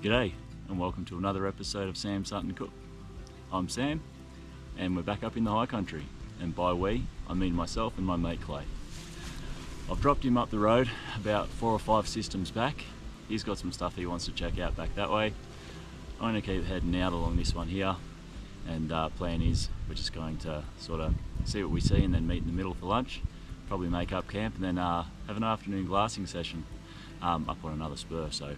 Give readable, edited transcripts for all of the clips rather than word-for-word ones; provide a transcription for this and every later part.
G'day and welcome to another episode of Sam's Hunt and Cook. I'm Sam and we're back up in the high country, and by we I mean myself and my mate Clay. I've dropped him up the road about 4 or 5 systems back. He's got some stuff he wants to check out back that way. I'm going to keep heading out along this one here, and plan is we're just going to sort of see what we see and then meet in the middle for lunch, probably make up camp and then have an afternoon glassing session up on another spur. So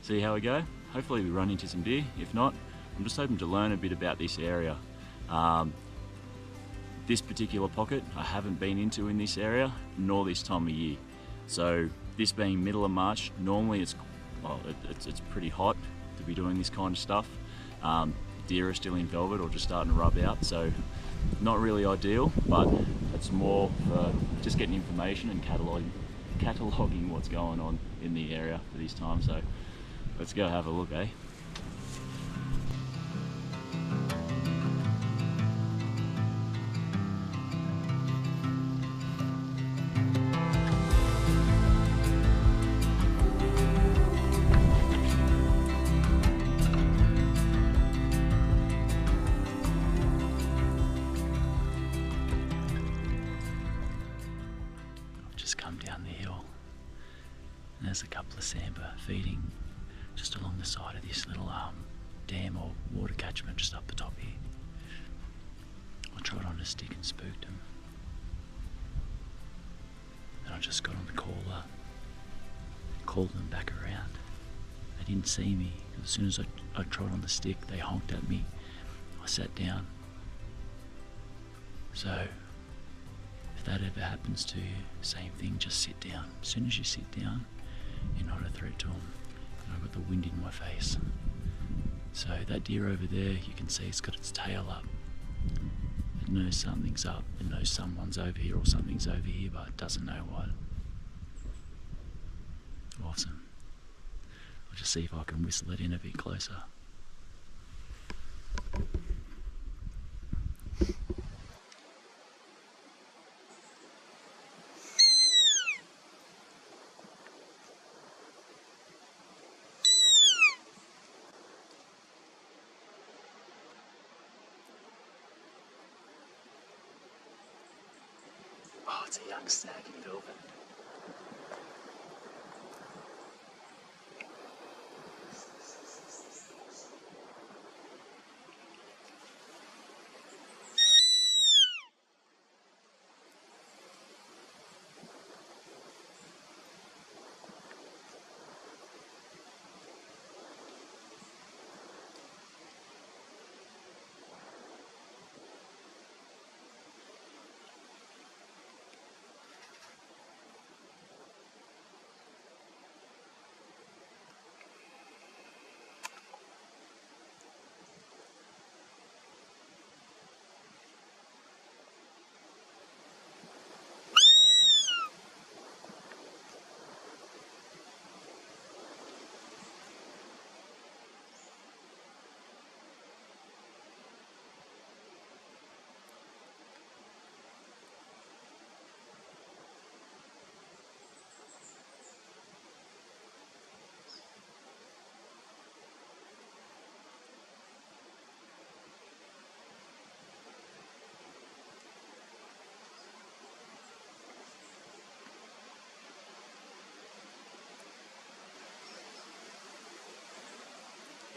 see how we go. Hopefully we run into some deer. If not, I'm just hoping to learn a bit about this area. This particular pocket I haven't been into in this area, nor this time of year. So this being middle of March, normally it's pretty hot to be doing this kind of stuff. Deer are still in velvet or just starting to rub out, so not really ideal, but it's more for just getting information and cataloguing what's going on in the area for this time. So let's go have a look, eh? Come down the hill and there's a couple of sambar feeding just along the side of this little dam or water catchment just up the top here. I tried on a stick and spooked them, and I just got on the caller, called them back around. They didn't see me. As soon as I tried on the stick, they honked at me. I sat down. So if that ever happens to you, same thing, just sit down. As soon as you sit down, you're not a threat to them. And I've got the wind in my face. So that deer over there, you can see it's got its tail up. It knows something's up. It knows someone's over here or something's over here, but it doesn't know what. Awesome. I'll just see if I can whistle it in a bit closer. Oh, it's a young stag in velvet.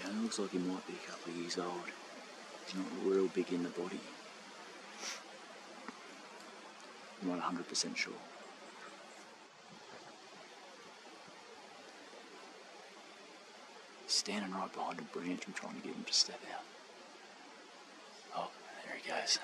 It looks like he might be a couple of years old. He's not real big in the body. I'm not 100% sure. He's standing right behind a branch. I'm trying to get him to step out. Oh, there he goes.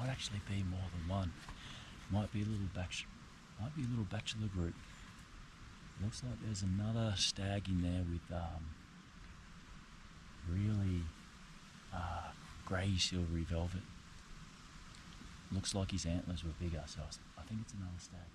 Actually be more than one. Might be a little bachelor group. Looks like there's another stag in there with really grey silvery velvet. Looks like his antlers were bigger, so I think it's another stag.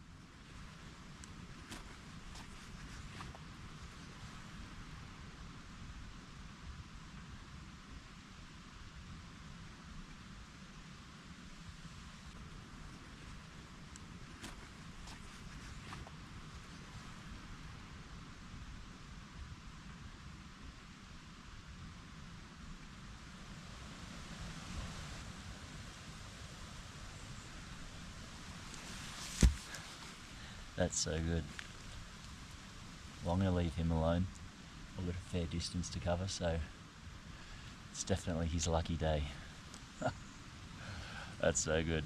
That's so good. Well, I'm going to leave him alone. I've got a fair distance to cover, so it's definitely his lucky day. That's so good.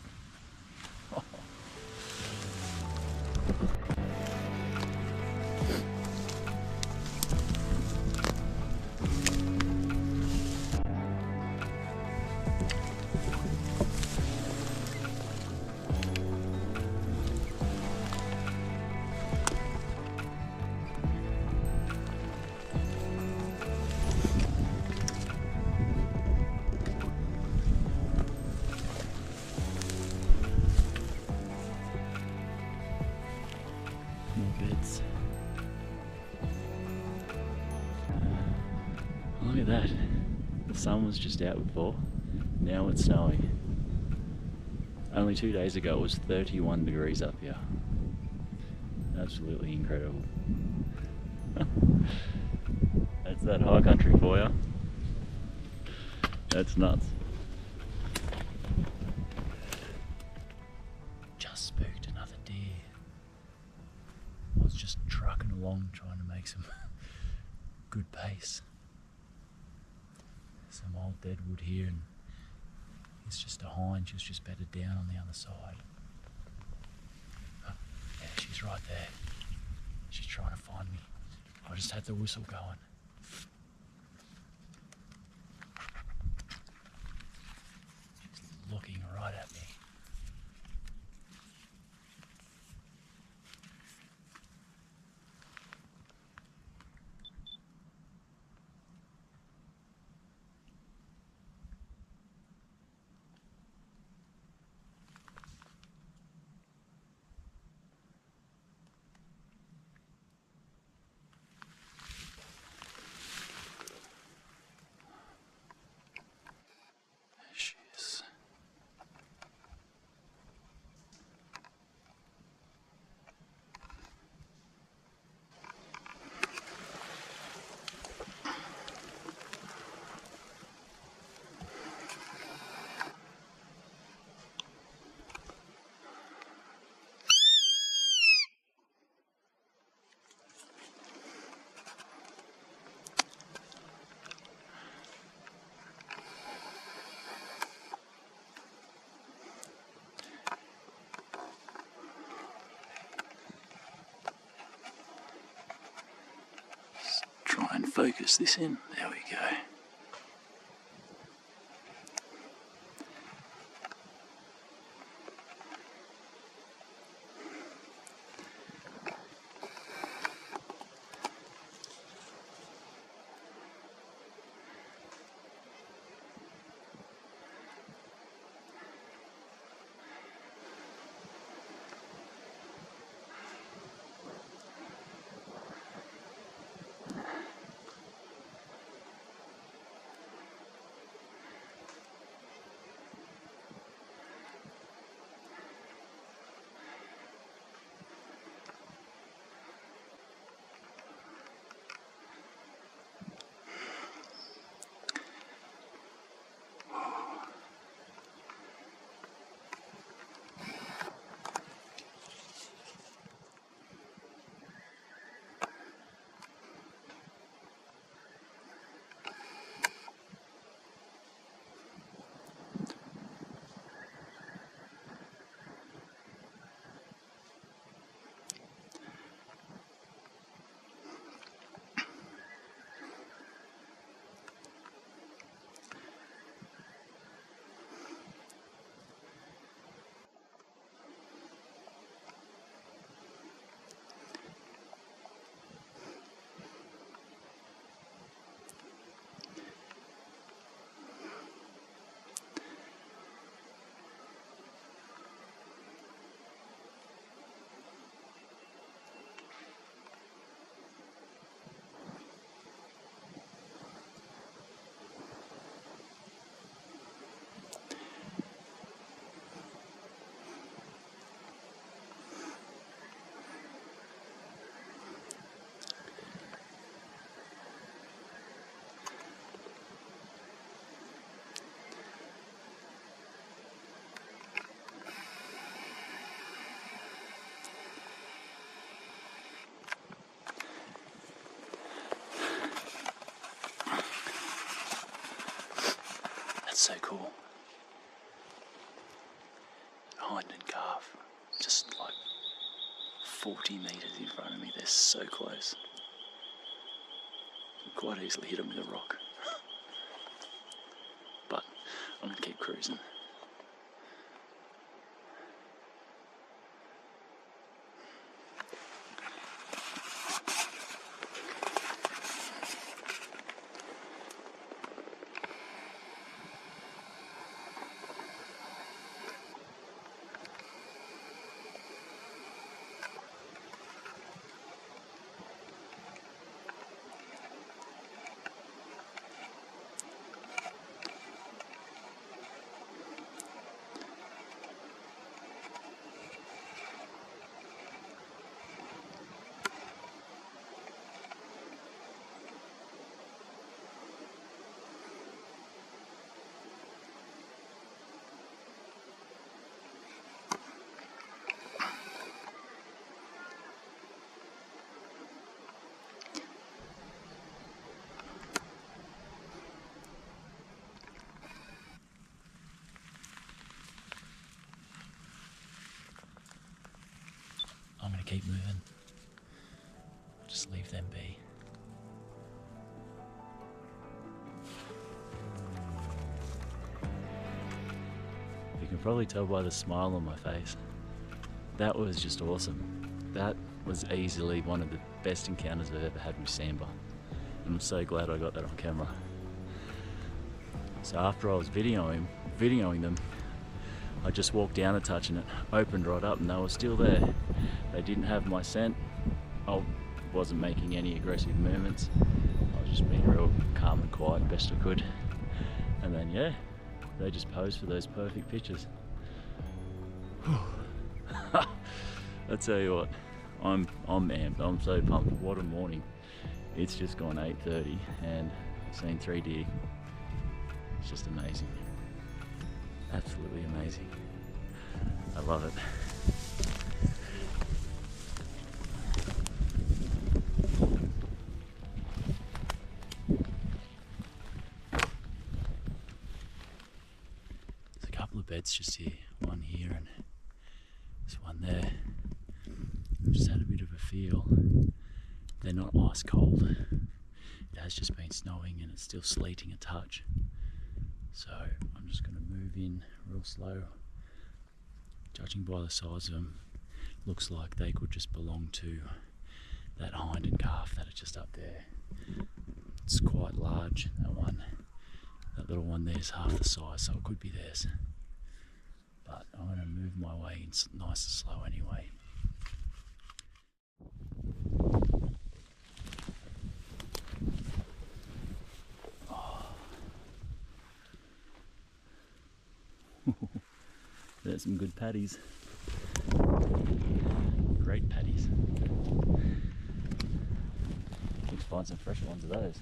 Beds. Look at that. The sun was just out before. Now it's snowing. Only 2 days ago it was 31 degrees up here. Absolutely incredible. That's that high country for you. That's nuts. Just spooked another deer. I was just trucking along trying to make some good pace. Some old deadwood here, and it's just a hind. She's just bedded down on the other side. Oh, yeah, she's right there. She's trying to find me. I just had the whistle going. She's looking right at me. Try and focus this in. There we go. That's so cool. Hind and calf, just like 40 metres in front of me. They're so close. Quite easily hit them with a rock. But I'm gonna keep cruising. I'm gonna keep moving. Just leave them be. You can probably tell by the smile on my face. That was just awesome. That was easily one of the best encounters I've ever had with Sambar. And I'm so glad I got that on camera. So after I was videoing them, I just walked down a touch and it opened right up and they were still there. They didn't have my scent. I wasn't making any aggressive movements. I was just being real calm and quiet best I could. And then yeah, they just posed for those perfect pictures. I tell you what, I'm amped. I'm so pumped. What a morning. It's just gone 8:30 and I've seen 3 deer. It's just amazing. Absolutely amazing. I love it. There's a couple of beds just here, one here and there's one there. I've just had a bit of a feel. They're not ice cold. It has just been snowing and it's still sleeting a touch. So I'm just going to move in real slow. Judging by the size of them, looks like they could just belong to that hind and calf that are just up there. It's quite large, that one. That little one there's half the size, so it could be theirs. But I'm going to move my way in nice and slow anyway. There's some good patties. Great patties. Let's find some fresh ones of those.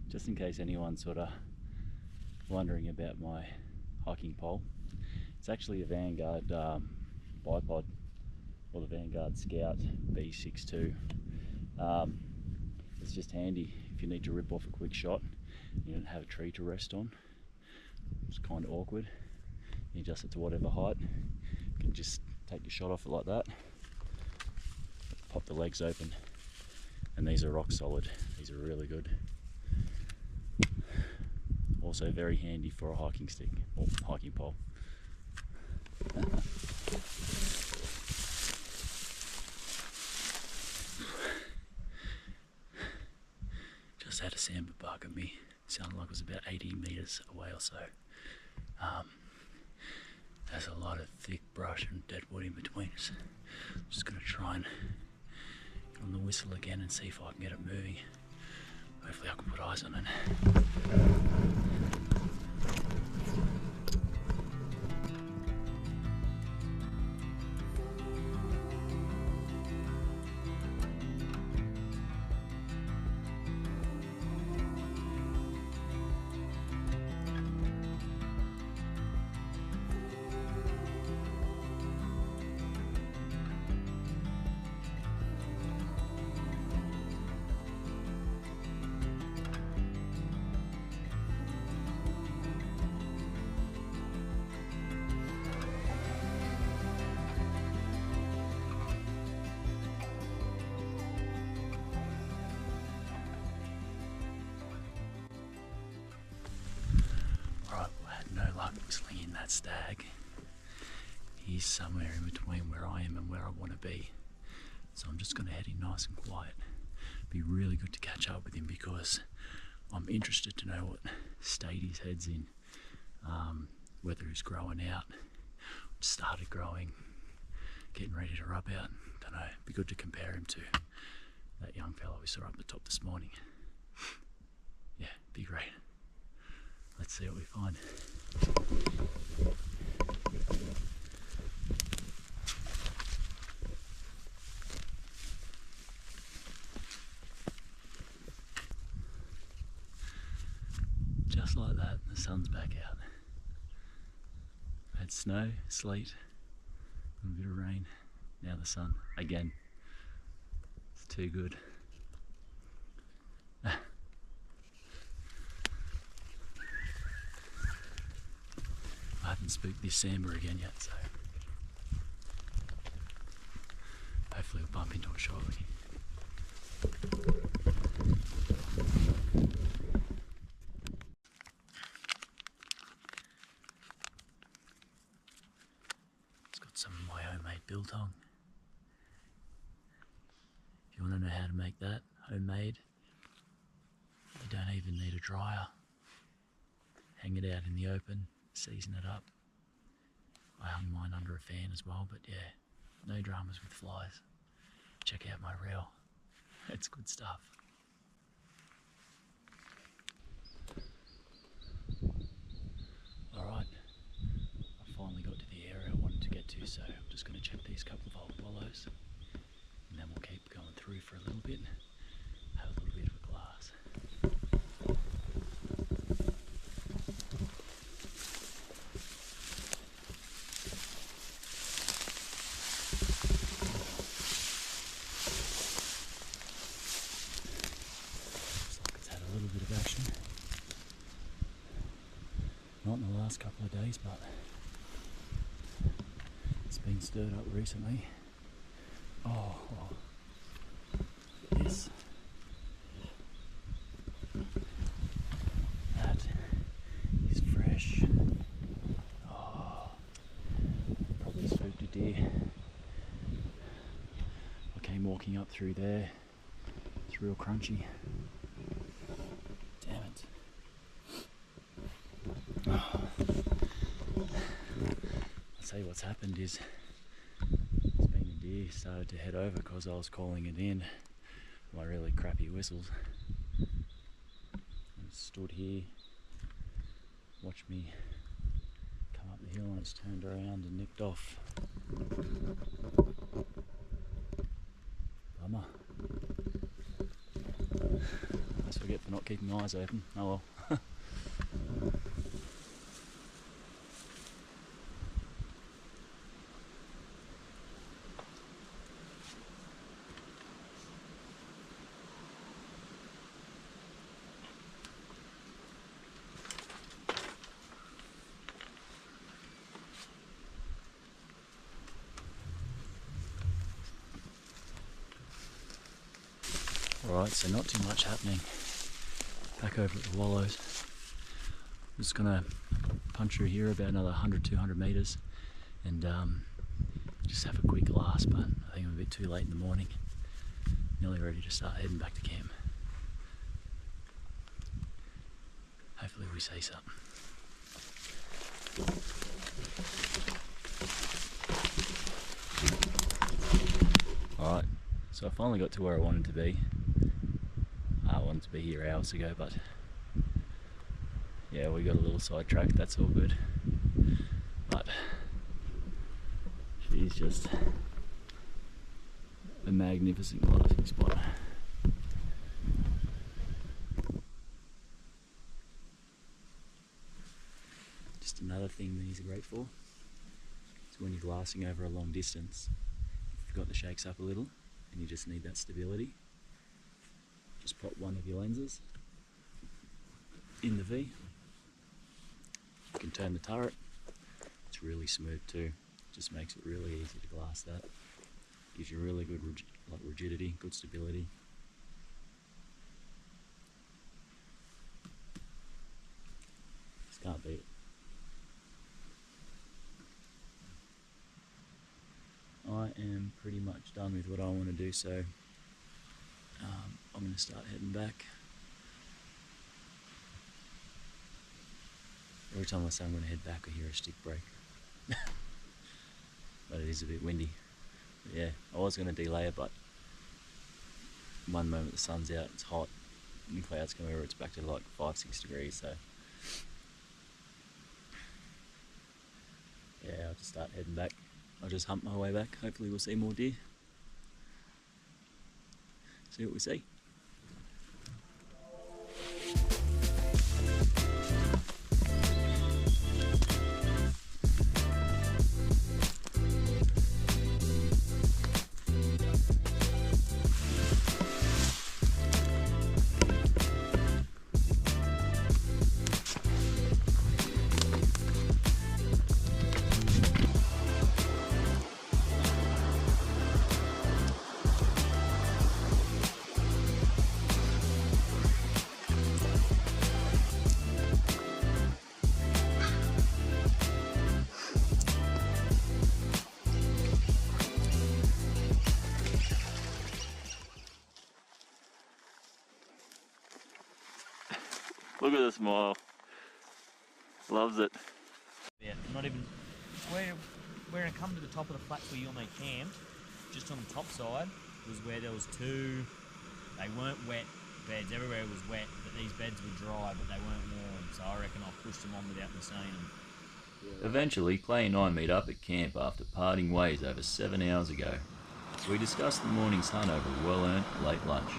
Just in case anyone's sort of wondering about my hiking pole, it's actually a Vanguard bipod, or the Vanguard Scout B62. It's just handy if you need to rip off a quick shot. You don't have a tree to rest on. It's kind of awkward. You adjust it to whatever height. You can just take your shot off it like that. Pop the legs open. And these are rock solid. These are really good. Also very handy for a hiking stick or hiking pole. Just had a sambar bark at me. Sounded like it was about 80 metres away or so. There's a lot of thick brush and dead wood in between us. I'm just going to try and get on the whistle again and see if I can get it moving. Hopefully I can put eyes on it. that stag, he's somewhere in between where I am and where I want to be. So I'm just going to head in nice and quiet. Be really good to catch up with him because I'm interested to know what state his head's in, whether he's growing out, started growing, getting ready to rub out. Don't know. Be good to compare him to that young fella we saw up the top this morning. Yeah, be great. Let's see what we find. Just like that, the sun's back out. Had snow, sleet, a little bit of rain, now the sun again. It's too good. I haven't spooked this Sambar again yet, so hopefully we'll bump into it shortly. It's got some of my homemade biltong. If you want to know how to make that homemade, you don't even need a dryer. Hang it out in the open, season it up. I hung mine under a fan as well, but yeah, no dramas with flies. Check out my reel, it's good stuff. Alright, I finally got to the area I wanted to get to, so I'm just going to check these couple of old wallows and then we'll keep going through for a little bit, have a little bit of a glass. Not in the last couple of days, but it's been stirred up recently. Oh, yes. That is fresh. Oh, probably spooked a deer. I came walking up through there. It's real crunchy. Damn it. I'll tell you what's happened is there's been a deer started to head over because I was calling it in my really crappy whistles. It stood here, watched me come up the hill and it's turned around and nicked off. Bummer. I forget for not keeping my eyes open. Oh well. Alright, so not too much happening back over at the Wallows. I'm just going to punch through here about another 100-200 metres and just have a quick glass, but I think I'm a bit too late in the morning. Nearly ready to start heading back to camp. Hopefully we see something. Alright, so I finally got to where I wanted to be. I wanted to be here hours ago, but yeah, we got a little sidetracked, that's all good. But she's just a magnificent glassing spot. Just another thing these are great for is when you're glassing over a long distance, if you've got the shakes up a little and you just need that stability, just pop one of your lenses in the V. You can turn the turret. It's really smooth too. Just makes it really easy to glass that. Gives you really good rigidity, good stability. Just can't beat it. I am pretty much done with what I want to do, so I'm going to start heading back. Every time I say I'm going to head back, I hear a stick break. But it is a bit windy. But yeah, I was going to delay it, but one moment the sun's out, it's hot, and the clouds come over, it's back to like 5-6 degrees, so yeah, I'll just start heading back. I'll just hump my way back. Hopefully we'll see more deer. See what we see. Look at the smile. Loves it. Yeah, not even where it come to the top of the flats where you and me camped, just on the top side was where there was two. They weren't wet beds. Everywhere was wet, but these beds were dry, but they weren't warm. So I reckon I pushed them on without me seeing them. Eventually, Clay and I meet up at camp after parting ways over 7 hours ago. We discussed the morning's hunt over a well-earned late lunch.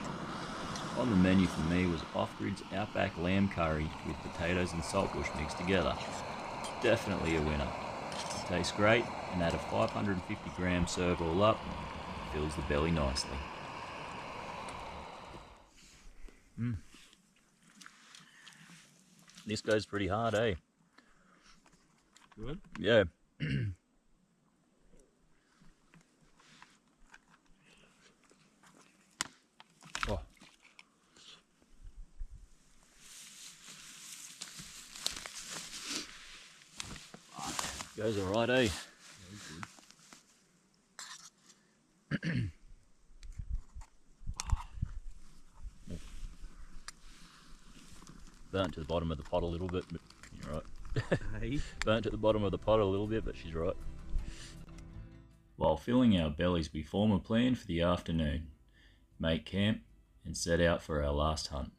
On the menu for me was Off-Grid's Outback lamb curry with potatoes and saltbush mixed together. Definitely a winner. It tastes great, and at a 550 gram serve all up, fills the belly nicely. This goes pretty hard, eh? Good. Yeah. Oh. Goes alright, eh? Burnt to the bottom of the pot a little bit, but you're right. Hey. Burnt at the bottom of the pot a little bit, but she's right. While filling our bellies, we form a plan for the afternoon, make camp, and set out for our last hunt.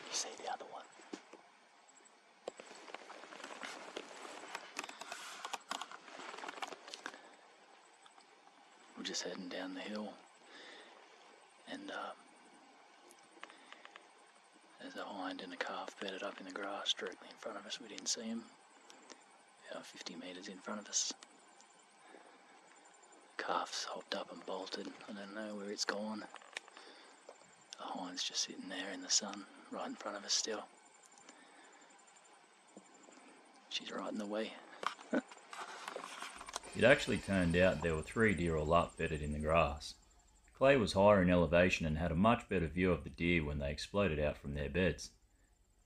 You see the other one? We're just heading down the hill, and there's a hind and a calf bedded up in the grass directly in front of us. We didn't see them. About 50 metres in front of us. Calf's hopped up and bolted. I don't know where it's gone. The hind's just sitting there in the sun, right in front of us still. She's right in the way. It actually turned out there were 3 deer all up bedded in the grass. Clay was higher in elevation and had a much better view of the deer when they exploded out from their beds.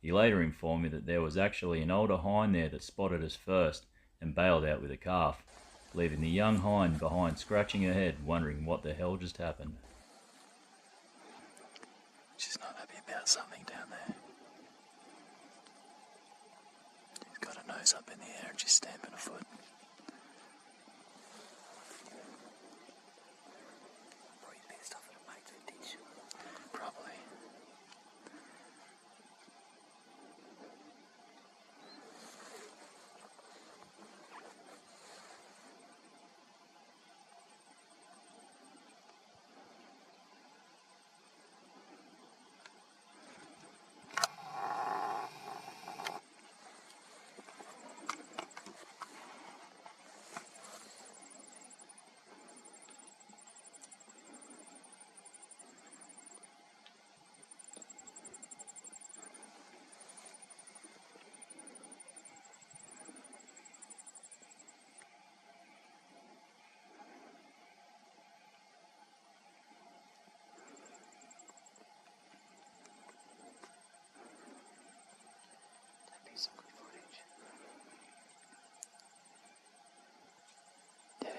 He later informed me that there was actually an older hind there that spotted us first and bailed out with a calf, leaving the young hind behind scratching her head, wondering what the hell just happened. She's not happy about something down there. She's got her nose up in the air and she's stamping her foot. Probably pissed off at her mate for ditch. Probably.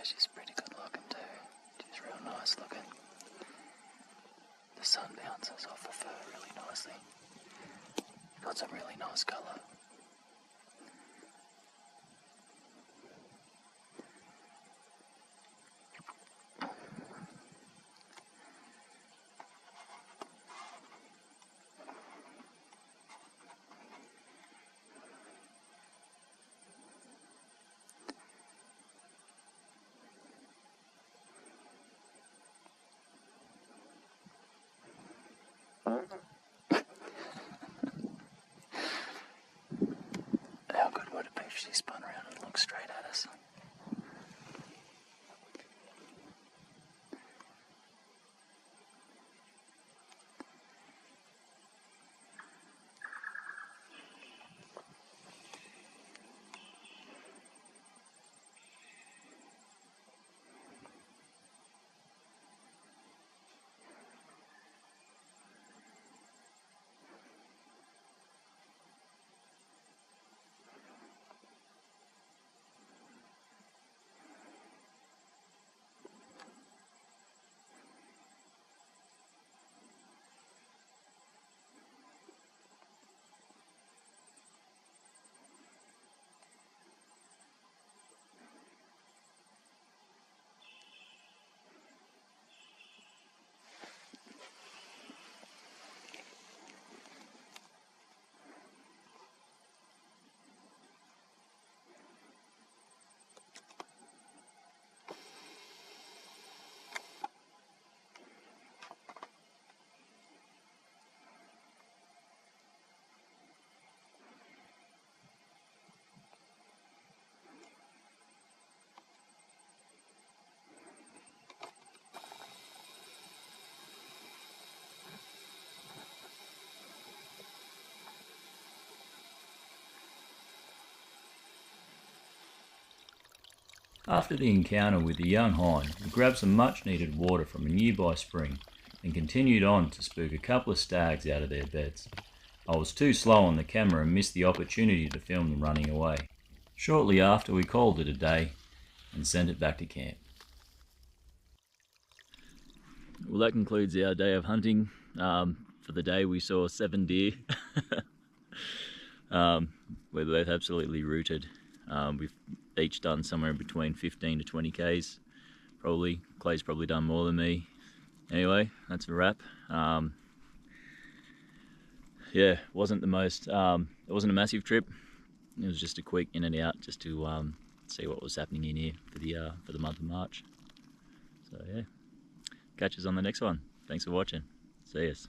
she's pretty good looking too. She's real nice looking. The sun bounces off the fur really nicely. Got some really nice colour. How good would it be if she spun around and looked straight at us? After the encounter with the young hind, we grabbed some much needed water from a nearby spring and continued on to spook a couple of stags out of their beds. I was too slow on the camera and missed the opportunity to film them running away. Shortly after, we called it a day and sent it back to camp. Well, that concludes our day of hunting. For the day we saw 7 deer. We're both absolutely rooted. We've each done somewhere between 15 to 20 Ks, probably. Clay's probably done more than me. Anyway, that's a wrap. Yeah, it wasn't it wasn't a massive trip. It was just a quick in and out just to see what was happening in here for the month of March. So yeah, catch us on the next one. Thanks for watching. See us.